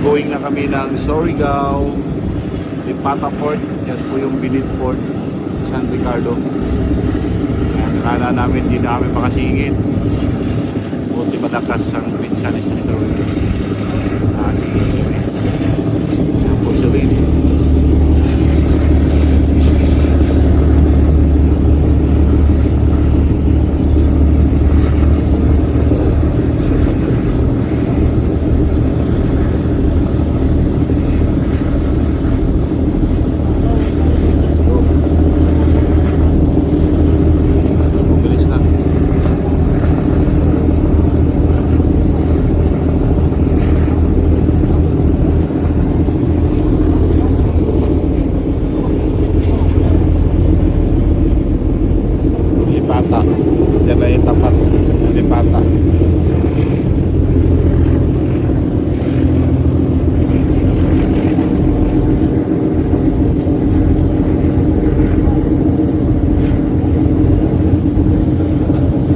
going na kami ng Surigao, Lipata Port. Yan po yung Binit Port, San Ricardo. Akala namin di na kami makasingit. Buti madakas ang Rinsalis sa Surigao. Sige.